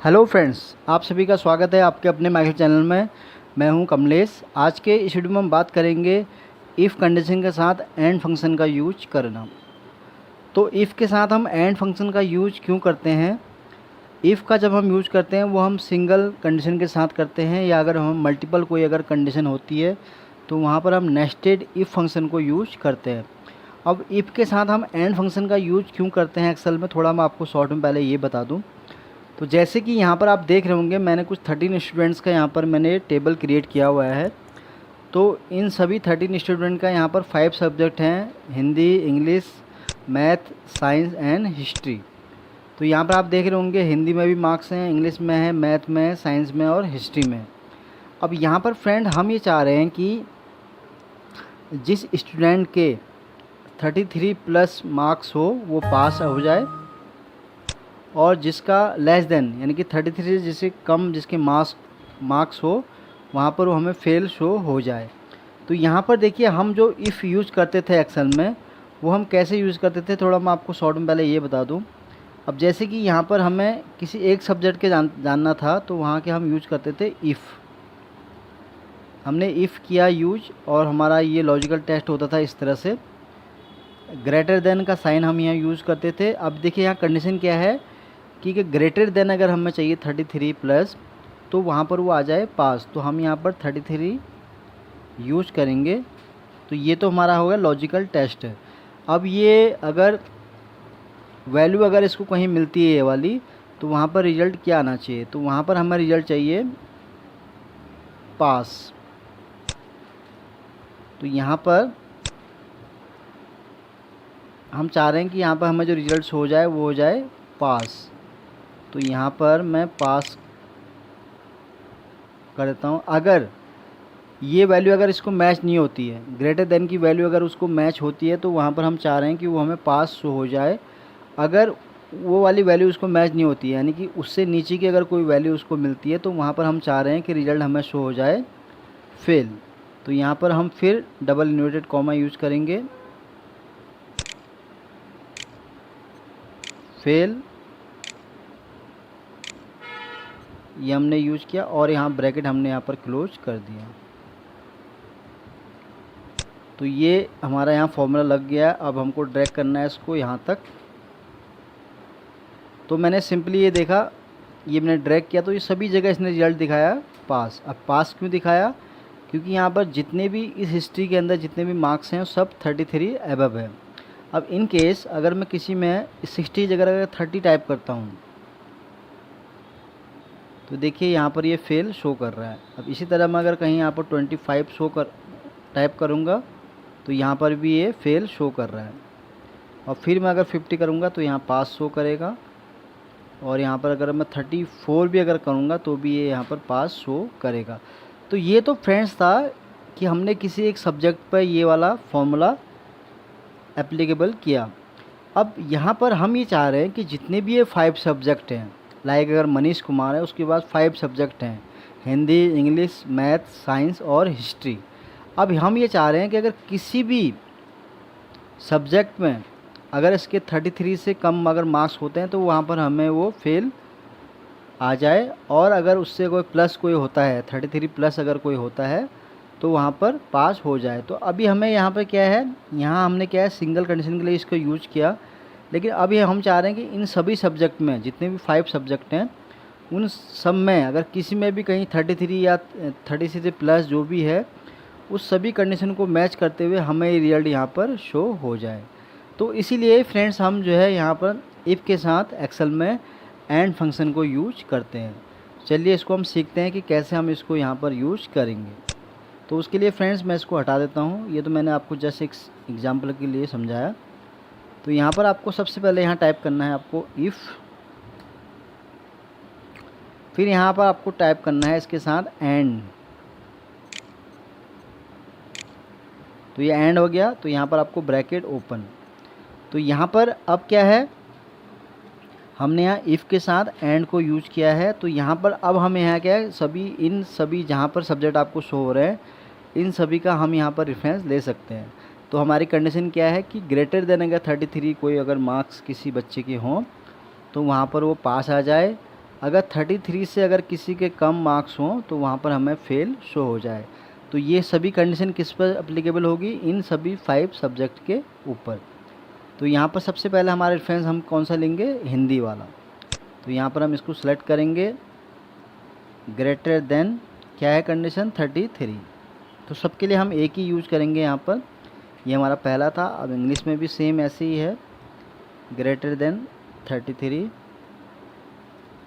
Hello friends, आप सभी का स्वागत है आपके अपने माइकल चैनल में। मैं हूं कमलेश। आज के इस वीडियो में हम बात करेंगे इफ़ कंडीशन के साथ एंड फंक्शन का यूज करना। तो इफ़ के साथ हम एंड फंक्शन का यूज क्यों करते हैं? इफ़ का जब हम यूज करते हैं वो हम सिंगल कंडीशन के साथ करते हैं, या अगर हम मल्टीपल कोई अगर कंडीशन होती है तो वहाँ पर हम नेस्टेड इफ़ फंक्शन को यूज करते हैं। अब इफ़ के साथ हम एंड फंक्शन का यूज क्यों करते हैं एक्सेल में, थोड़ा मैं आपको शॉर्ट में पहले ये बता दूँ। तो जैसे कि यहाँ पर आप देख रहे होंगे, मैंने कुछ 13 स्टूडेंट्स का यहाँ पर मैंने टेबल क्रिएट किया हुआ है। तो इन सभी 13 स्टूडेंट का यहाँ पर 5 सब्जेक्ट हैं: Hindi, English, math, science and history. तो यहाँ पर आप देख रहे होंगे हिंदी में भी मार्क्स हैं, इंग्लिश में है, मैथ में है, साइंस में और हिस्ट्री में। अब यहाँ पर फ्रेंड हम ये चाह रहे हैं कि जिस स्टूडेंट के 33 प्लस मार्क्स हो वो पास हो जाए, और जिसका लेस देन यानी कि 33 जिससे कम जिसके मार्क्स हो वहाँ पर वो हमें फेल शो हो जाए। तो यहाँ पर देखिए, हम जो इफ़ यूज़ करते थे एक्सेल में वो हम कैसे यूज़ करते थे, थोड़ा मैं आपको शॉर्ट में पहले ये बता दूँ। अब जैसे कि यहाँ पर हमें किसी एक सब्जेक्ट के जानना था, तो वहाँ के हम यूज करते थे इफ़। हमने इफ़ किया यूज और हमारा ये लॉजिकल टेस्ट होता था इस तरह से। ग्रेटर देन का साइन हम यहाँ यूज़ करते थे। अब देखिए यहाँ कंडीशन क्या है कि ग्रेटर देन अगर हमें चाहिए 33 प्लस, तो वहाँ पर वो आ जाए पास, तो हम यहाँ पर 33 यूज करेंगे। तो ये तो हमारा होगा लॉजिकल टेस्ट। अब ये अगर वैल्यू अगर इसको कहीं मिलती है ये वाली, तो वहाँ पर रिज़ल्ट क्या आना चाहिए? तो वहाँ पर हमें रिज़ल्ट चाहिए पास। तो यहाँ पर हम चाह रहे हैं कि यहाँ पर हमें जो रिज़ल्ट हो जाए वो हो जाए पास। तो यहाँ पर मैं पास कर देता हूँ। अगर ये वैल्यू अगर इसको मैच नहीं होती है, ग्रेटर देन की वैल्यू अगर उसको मैच होती है, तो वहाँ पर हम चाह रहे हैं कि वो हमें पास शो हो जाए। अगर वो वाली वैल्यू उसको मैच नहीं होती है, यानी कि उससे नीचे की अगर कोई वैल्यू उसको मिलती है, तो वहाँ पर हम चाह रहे हैं कि रिज़ल्ट हमें शो हो जाए फेल। तो यहाँ पर हम फिर डबल इन्वर्टेड कॉमा यूज करेंगे, फेल, ये हमने यूज किया और यहाँ ब्रैकेट हमने यहाँ पर क्लोज कर दिया। तो ये हमारा यहाँ फॉर्मूला लग गया। अब हमको ड्रैग करना है इसको यहाँ तक। तो मैंने सिंपली ये देखा, ये मैंने ड्रैग किया, तो ये सभी जगह इसने रिजल्ट दिखाया पास। अब पास क्यों दिखाया? क्योंकि यहाँ पर जितने भी इस हिस्ट्री के अंदर जितने भी मार्क्स हैं सब 33 एबव है। अब इन केस अगर मैं किसी में 60 जगह अगर 30 टाइप करता हूँ, तो देखिए यहाँ पर ये फेल शो कर रहा है। अब इसी तरह मैं अगर कहीं यहाँ पर 25 टाइप करूँगा, तो यहाँ पर भी ये फेल शो कर रहा है। और फिर मैं अगर 50 करूँगा तो यहाँ पास शो करेगा, और यहाँ पर अगर मैं 34 भी अगर करूँगा तो भी ये यहाँ पर पास शो करेगा। तो ये तो फ्रेंड्स था कि हमने किसी एक सब्जेक्ट पर ये वाला फॉर्मूला एप्लीकेबल किया। अब यहाँ पर हम ये चाह रहे हैं कि जितने भी ये 5 सब्जेक्ट हैं, लाइक अगर मनीष कुमार है उसके पास 5 सब्जेक्ट हैं: हिंदी, इंग्लिश, मैथ, साइंस और हिस्ट्री। अब हम ये चाह रहे हैं कि अगर किसी भी सब्जेक्ट में अगर इसके 33 से कम अगर मार्क्स होते हैं, तो वहाँ पर हमें वो फेल आ जाए, और अगर उससे कोई प्लस कोई होता है, 33 प्लस अगर कोई होता है, तो वहाँ पर पास हो जाए। तो अभी हमें यहाँ पर क्या है, यहाँ हमने क्या है सिंगल कंडीशन के लिए इसको यूज किया। लेकिन अभी हम चाह रहे हैं कि इन सभी सब्जेक्ट में जितने भी 5 सब्जेक्ट हैं उन सब में अगर किसी में भी कहीं 33 या 36 से प्लस जो भी है, उस सभी कंडीशन को मैच करते हुए हमें रिजल्ट यहाँ पर शो हो जाए। तो इसीलिए फ्रेंड्स हम जो है यहाँ पर इफ़ के साथ एक्सेल में एंड फंक्शन को यूज करते हैं। चलिए इसको हम सीखते हैं कि कैसे हम इसको यहाँ पर यूज करेंगे। तो उसके लिए फ्रेंड्स मैं इसको हटा देता हूँ। ये तो मैंने आपको जस्ट एक एग्जाम्पल के लिए समझाया। तो यहाँ पर आपको सबसे पहले यहाँ टाइप करना है आपको इफ़, फिर यहाँ पर आपको टाइप करना है इसके साथ एंड। तो ये एंड हो गया, तो यहाँ पर आपको ब्रैकेट ओपन। तो यहाँ पर अब क्या है, हमने यहाँ इफ़ के साथ एंड को यूज किया है। तो यहाँ पर अब हम यहाँ क्या है, इन सभी जहाँ पर सब्जेक्ट आपको शो हो रहे हैं, इन सभी का हम यहाँ पर रेफरेंस ले सकते हैं। तो हमारी कंडीशन क्या है कि ग्रेटर देन अगर 33 कोई अगर मार्क्स किसी बच्चे के हों, तो वहाँ पर वो पास आ जाए। अगर 33 से अगर किसी के कम मार्क्स हों तो वहाँ पर हमें फेल शो हो जाए। तो ये सभी कंडीशन किस पर अप्लीकेबल होगी, इन सभी 5 सब्जेक्ट के ऊपर। तो यहाँ पर सबसे पहले हमारा रेफरेंस हम कौन सा लेंगे, हिंदी वाला। तो यहाँ पर हम इसको सेलेक्ट करेंगे, ग्रेटर देन क्या है कंडीशन 33। तो सबके लिए हम एक ही यूज करेंगे यहाँ पर, ये हमारा पहला था। अब इंग्लिश में भी सेम ऐसे ही है, ग्रेटर देन 33।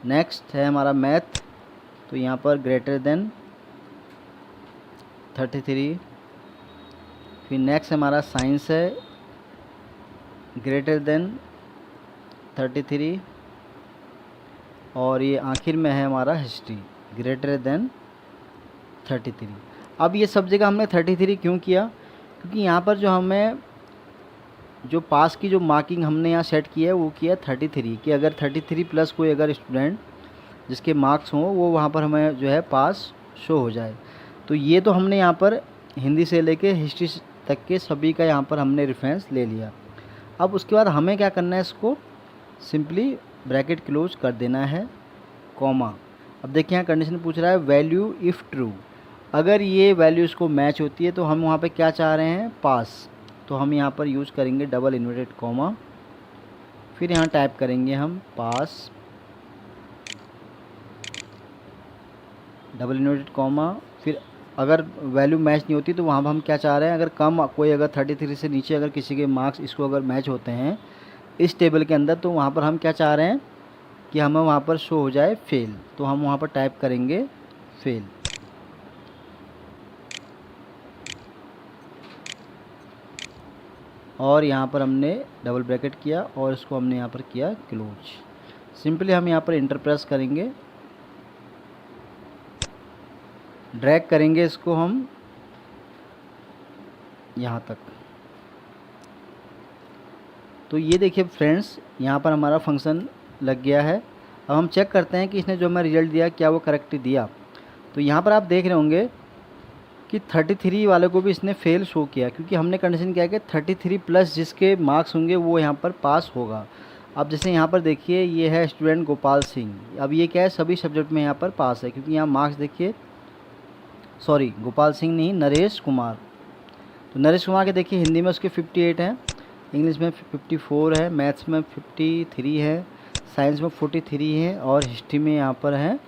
नेक्स्ट है हमारा मैथ, तो यहाँ पर ग्रेटर देन 33। फिर नेक्स्ट हमारा साइंस है, ग्रेटर देन 33। और ये आखिर में है हमारा हिस्ट्री, ग्रेटर देन 33। अब ये सब जगह हमने 33 क्यों किया, क्योंकि यहाँ पर जो हमें जो पास की जो मार्किंग हमने यहाँ सेट किया है वो किया 33 कि अगर 33 प्लस कोई अगर स्टूडेंट जिसके मार्क्स हों वो वहाँ पर हमें जो है पास शो हो जाए। तो ये तो हमने यहाँ पर हिंदी से लेके हिस्ट्री तक के सभी का यहाँ पर हमने रेफरेंस ले लिया। अब उसके बाद हमें क्या करना है, इसको सिंपली ब्रैकेट क्लोज कर देना है, कॉमा। अब देखिए यहाँ कंडीशन पूछ रहा है वैल्यू इफ़ ट्रू, अगर ये वैल्यू इसको मैच होती है तो हम वहाँ पे क्या चाह रहे हैं, पास। तो हम यहाँ पर यूज़ करेंगे डबल इन्वर्टेड कॉमा, फिर यहाँ टाइप करेंगे हम पास, डबल इन्वर्टेड कॉमा। फिर अगर वैल्यू मैच नहीं होती तो वहाँ पर हम क्या चाह रहे हैं, अगर कम कोई अगर 33 से नीचे अगर किसी के मार्क्स इसको अगर मैच होते हैं इस टेबल के अंदर, तो वहाँ पर हम क्या चाह रहे हैं कि हमें वहाँ पर शो हो जाए फेल। तो हम वहाँ पर टाइप करेंगे फेल। और यहाँ पर हमने डबल ब्रैकेट किया और इसको हमने यहाँ पर किया क्लोज। सिंपली हम यहाँ पर इंटर प्रेस करेंगे, ड्रैग करेंगे इसको हम यहाँ तक। तो ये देखिए फ्रेंड्स, यहाँ पर हमारा फंक्शन लग गया है। अब हम चेक करते हैं कि इसने जो हमें रिजल्ट दिया क्या वो करेक्ट दिया। तो यहाँ पर आप देख रहे होंगे कि 33 वाले को भी इसने फेल शो किया, क्योंकि हमने कंडीशन क्या है कि 33 प्लस जिसके मार्क्स होंगे वो यहाँ पर पास होगा। अब जैसे यहाँ पर देखिए ये है स्टूडेंट गोपाल सिंह, अब ये क्या है सभी सब्जेक्ट में यहाँ पर पास है, क्योंकि यहाँ मार्क्स देखिए, सॉरी गोपाल सिंह नहीं, नरेश कुमार। तो नरेश कुमार के देखिए हिंदी में उसके 58 हैं, इंग्लिश में 54 है, मैथ्स में 53 है, साइंस में 43 है और हिस्ट्री में यहाँ पर है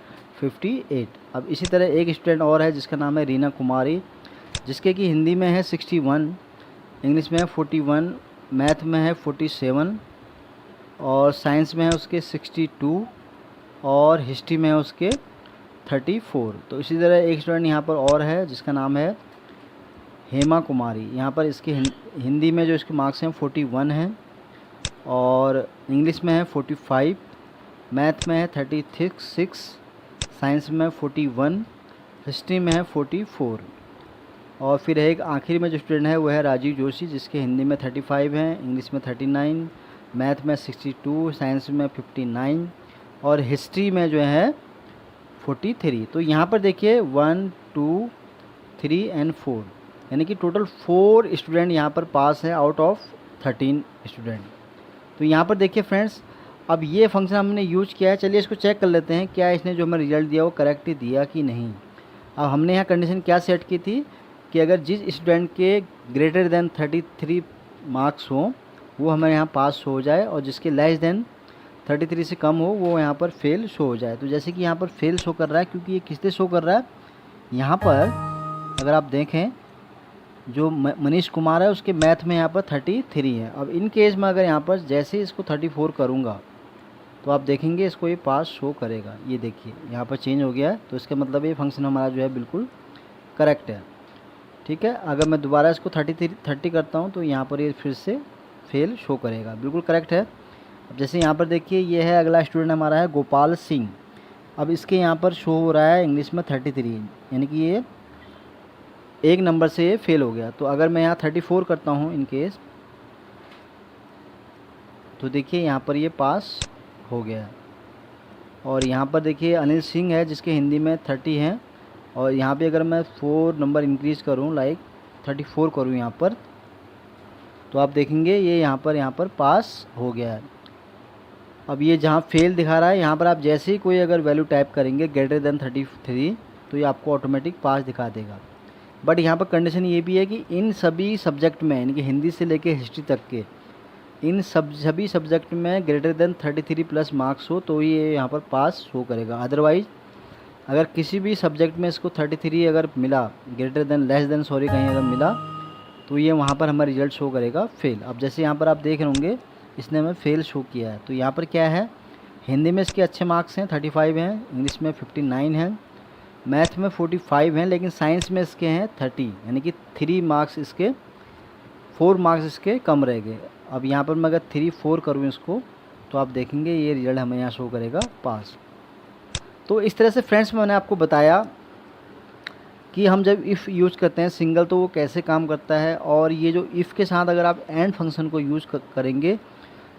58। अब इसी तरह एक स्टूडेंट और है जिसका नाम है रीना कुमारी, जिसके कि हिंदी में है 61, इंग्लिश में है 41, मैथ में है 47 और साइंस में है उसके 62 और हिस्ट्री में है उसके 34। तो इसी तरह एक स्टूडेंट यहाँ पर और है जिसका नाम है हेमा कुमारी, यहाँ पर इसके हिंदी में जो इसके मार्क्स हैं 41 हैं और इंग्लिश में है 45, मैथ में है 36, साइंस में 41, हिस्ट्री में है 44। और फिर एक आखिर में जो स्टूडेंट है वो है राजीव जोशी, जिसके हिंदी में 35 हैं, इंग्लिश में 39, मैथ में 62, साइंस में 59 और हिस्ट्री में जो है 43। तो यहाँ पर देखिए 1 2 3 एंड 4, यानी कि टोटल 4 स्टूडेंट यहाँ पर पास हैं आउट ऑफ 13 स्टूडेंट। तो यहाँ पर देखिए फ्रेंड्स, अब ये फंक्शन हमने यूज किया है। चलिए इसको चेक कर लेते हैं क्या इसने जो हमें रिजल्ट दिया वो करेक्ट दिया कि नहीं। अब हमने यहाँ कंडीशन क्या सेट की थी कि अगर जिस स्टूडेंट के ग्रेटर देन 33 मार्क्स हो वो हमें यहाँ पास हो जाए और जिसके लेस देन 33 से कम हो वो यहाँ पर फेल शो हो जाए। तो जैसे कि यहाँ पर फेल शो कर रहा है, क्योंकि ये किससे शो कर रहा है, यहाँ पर अगर आप देखें जो मनीष कुमार है उसके मैथ में यहाँ पर 33 है। अब इन केस में अगर यहाँ पर जैसे ही इसको 34 करूँगा तो आप देखेंगे इसको ये पास शो करेगा। ये देखिए यहाँ पर चेंज हो गया है, तो इसका मतलब ये फंक्शन हमारा जो है बिल्कुल करेक्ट है। ठीक है, अगर मैं दोबारा इसको 30 करता हूँ तो यहाँ पर ये फिर से फेल शो करेगा, बिल्कुल करेक्ट है। अब जैसे यहाँ पर देखिए ये है अगला स्टूडेंट हमारा है गोपाल सिंह। अब इसके यहाँ पर शो हो रहा है इंग्लिश में 33, यानी कि ये एक नंबर से ये फेल हो गया। तो अगर मैं यहाँ 34 करता हूँ इन केस, तो देखिए यहाँ पर ये पास हो गया। और यहाँ पर देखिए अनिल सिंह है जिसके हिंदी में 30 हैं और यहाँ पे अगर मैं 4 नंबर इंक्रीज़ करूँ लाइक 34 करूँ यहाँ पर, तो आप देखेंगे ये यहाँ पर पास हो गया है। अब ये जहाँ फेल दिखा रहा है यहाँ पर आप जैसे ही कोई अगर वैल्यू टाइप करेंगे ग्रेटर देन 33, तो ये आपको ऑटोमेटिक पास दिखा देगा। बट यहाँ पर कंडीशन ये भी है कि इन सभी सब्जेक्ट में, यानी कि हिंदी से लेके हिस्ट्री तक के इन सभी सब्जेक्ट में ग्रेटर देन 33 प्लस मार्क्स हो तो ये यहाँ पर पास शो करेगा। अदरवाइज़ अगर किसी भी सब्जेक्ट में इसको 33 अगर मिला, greater than less than sorry कहीं अगर मिला, तो ये वहाँ पर हमारा रिजल्ट शो करेगा फेल। अब जैसे यहाँ पर आप देख रहे होंगे इसने हमें फेल शो किया है। तो यहाँ पर क्या है, हिंदी में इसके अच्छे मार्क्स हैं 35 हैं, इंग्लिश में 59 हैं, मैथ में 45 हैं, लेकिन साइंस में इसके हैं 30, यानी कि 3 मार्क्स इसके 4 मार्क्स इसके कम रह गए। अब यहाँ पर मैं अगर 3 4 करूँ इसको, तो आप देखेंगे ये रिजल्ट हमें यहाँ शो करेगा पास। तो इस तरह से फ्रेंड्स मैंने आपको बताया कि हम जब इफ़ यूज़ करते हैं सिंगल तो वो कैसे काम करता है, और ये जो इफ़ के साथ अगर आप एंड फंक्शन को यूज़ करेंगे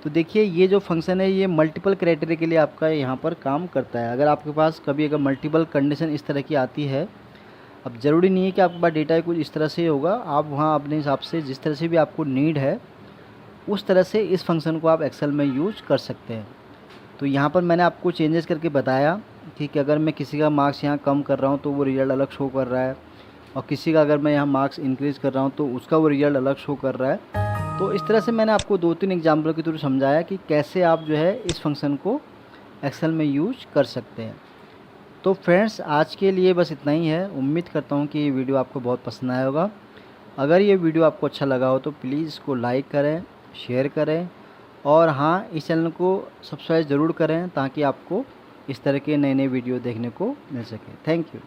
तो देखिए ये जो फंक्शन है ये मल्टीपल क्राइटेरिया के लिए आपका यहाँ पर काम करता है। अगर आपके पास कभी अगर मल्टीपल कंडीशन इस तरह की आती है, अब ज़रूरी नहीं है कि आपके पास डेटा कुछ इस तरह से होगा, आप वहाँ अपने हिसाब से जिस तरह से भी आपको नीड है उस तरह से इस फंक्शन को आप एक्सेल में यूज कर सकते हैं। तो यहाँ पर मैंने आपको चेंजेस करके बताया कि अगर मैं किसी का मार्क्स यहाँ कम कर रहा हूँ तो वो रिजल्ट अलग शो कर रहा है, और किसी का अगर मैं यहाँ मार्क्स इंक्रीज़ कर रहा हूँ तो उसका वो रिजल्ट अलग शो कर रहा है। तो इस तरह से मैंने आपको 2-3 एग्जाम्पल के थ्रू समझाया कि कैसे आप जो है इस फंक्शन को एक्सेल में यूज कर सकते हैं। तो फ्रेंड्स आज के लिए बस इतना ही है। उम्मीद करता हूँ कि ये वीडियो आपको बहुत पसंद आया होगा। अगर ये वीडियो आपको अच्छा लगा हो तो प्लीज़ इसको लाइक करें, शेयर करें, और हाँ, इस चैनल को सब्सक्राइब ज़रूर करें ताकि आपको इस तरह के नए नए वीडियो देखने को मिल सके। Thank you.